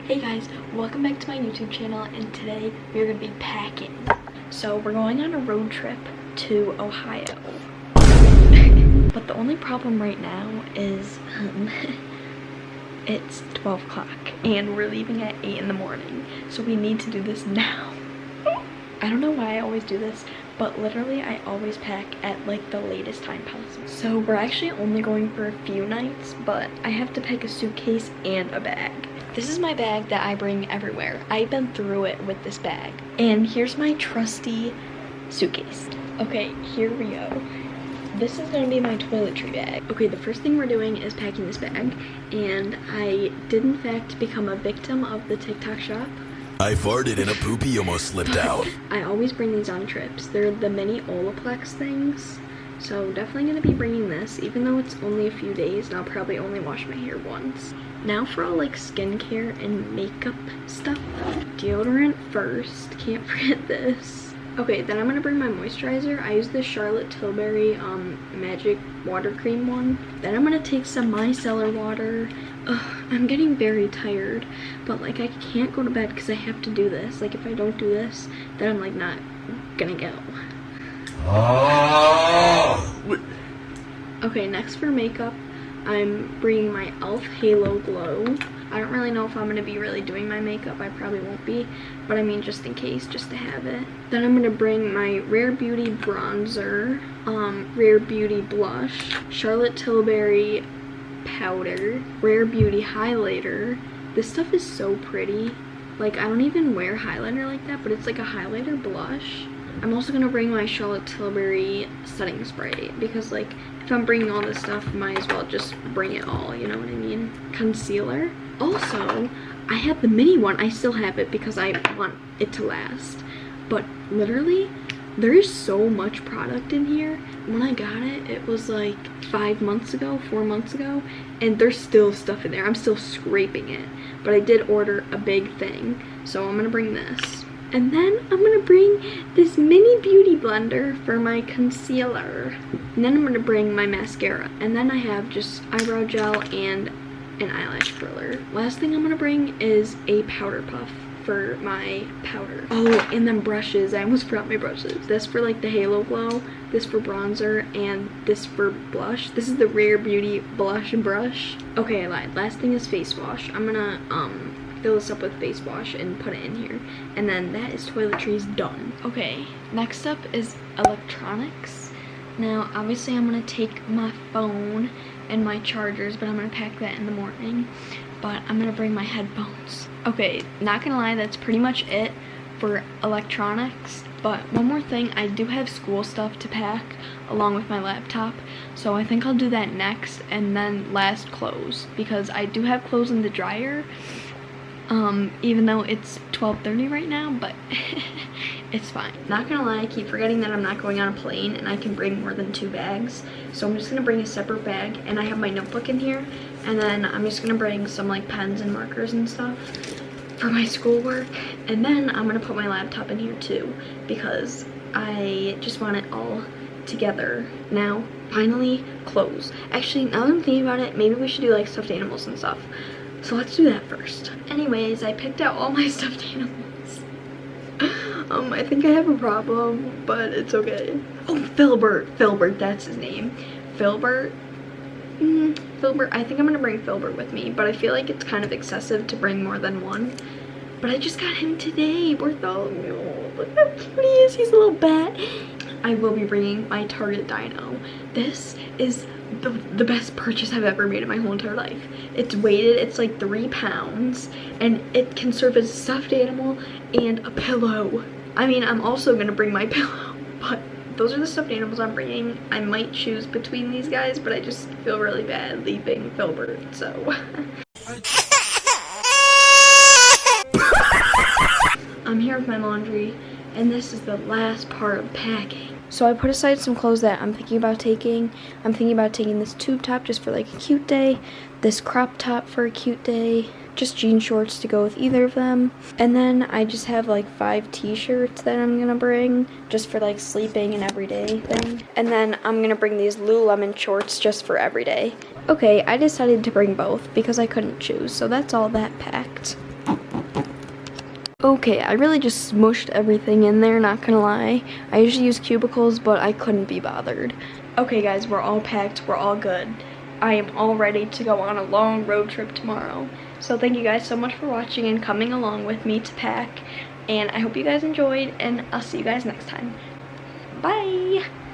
Hey guys, welcome back to my YouTube channel, and today we're going to be packing. So we're going on a road trip to Ohio. But the only problem right now is it's 12 o'clock and we're leaving at 8 in the morning. So we need to do this now. I don't know why I always do this, but literally I always pack at like the latest time possible. So we're actually only going for a few nights, but I have to pack a suitcase and a bag. This is my bag that I bring everywhere. I've been through it with this bag. And here's my trusty suitcase. Okay, here we go. This is gonna be my toiletry bag. Okay, the first thing we're doing is packing this bag. And I did in fact become a victim of the TikTok shop. I farted and a poopy almost slipped out. I always bring these on trips. They're the mini Olaplex things. So definitely gonna be bringing this, even though it's only a few days and I'll probably only wash my hair once. Now for all like skincare and makeup stuff. Deodorant first, can't forget this. Okay, then I'm gonna bring my moisturizer. I use the Charlotte Tilbury Magic Water Cream one. Then I'm gonna take some micellar water. Ugh, I'm getting very tired, but like I can't go to bed because I have to do this. Like if I don't do this, then I'm like not gonna go. Okay, next for makeup, I'm bringing my e.l.f. Halo Glow. I don't really know if I'm going to be really doing my makeup. I probably won't be, but I mean just in case, just to have it. Then I'm going to bring my Rare Beauty bronzer, Rare Beauty blush, Charlotte Tilbury powder, Rare Beauty highlighter. This stuff is so pretty. Like I don't even wear highlighter like that, but it's like a highlighter blush. I'm also going to bring my Charlotte Tilbury setting spray because like if I'm bringing all this stuff, might as well just bring it all, you know what I mean? Concealer. Also, I have the mini one. I still have it because I want it to last. But literally, there is so much product in here. When I got it, it was like 4 months ago, and there's still stuff in there. I'm still scraping it. But I did order a big thing, so I'm going to bring this. And then I'm going to bring this mini beauty blender for my concealer. And then I'm going to bring my mascara. And then I have just eyebrow gel and an eyelash curler. Last thing I'm going to bring is a powder puff for my powder. Oh, and then brushes. I almost forgot my brushes. This for like the Halo Glow, this for bronzer, and this for blush. This is the Rare Beauty blush and brush. Okay, I lied. Last thing is face wash. I'm going to fill this up with face wash and put it in here, and then that is toiletries done. Okay, next up is electronics. Now obviously I'm gonna take my phone and my chargers, but I'm gonna pack that in the morning. But I'm gonna bring my headphones. Okay, not gonna lie, that's pretty much it for electronics. But one more thing, I do have school stuff to pack along with my laptop, so I think I'll do that next. And then last, clothes, because I do have clothes in the dryer. Even though it's 12:30 right now, but it's fine. Not gonna lie, I keep forgetting that I'm not going on a plane and I can bring more than 2 bags. So I'm just gonna bring a separate bag, and I have my notebook in here, and then I'm just gonna bring some like pens and markers and stuff for my schoolwork. And then I'm gonna put my laptop in here too, because I just want it all together. Now, finally, clothes. Actually, now that I'm thinking about it, maybe we should do like stuffed animals and stuff. So let's do that first. Anyways, I picked out all my stuffed animals. I think I have a problem, but it's okay. Oh, Filbert, that's his name. Filbert, I think I'm gonna bring Filbert with me, but I feel like it's kind of excessive to bring more than one. But I just got him today, Bartholomew. Look how cute he is, he's a little bat. I will be bringing my Target dino. This is the best purchase I've ever made in my whole entire life. It's weighted, it's like 3 pounds, and it can serve as a stuffed animal and a pillow. I mean, I'm also gonna bring my pillow, but those are the stuffed animals I'm bringing. I might choose between these guys, but I just feel really bad leaving Filbert, so. I'm here with my laundry, and this is the last part of packing. So I put aside some clothes that I'm thinking about taking. I'm thinking about taking this tube top just for like a cute day, this crop top for a cute day, just jean shorts to go with either of them. And then I just have like 5 t-shirts that I'm gonna bring just for like sleeping and everyday thing. And then I'm gonna bring these Lululemon shorts just for everyday. Okay, I decided to bring both because I couldn't choose, so that's all that packed. Okay, I really just smushed everything in there, not gonna lie. I usually use cubicles, but I couldn't be bothered. Okay guys, we're all packed, we're all good. I am all ready to go on a long road trip tomorrow. So thank you guys so much for watching and coming along with me to pack. And I hope you guys enjoyed, and I'll see you guys next time. Bye!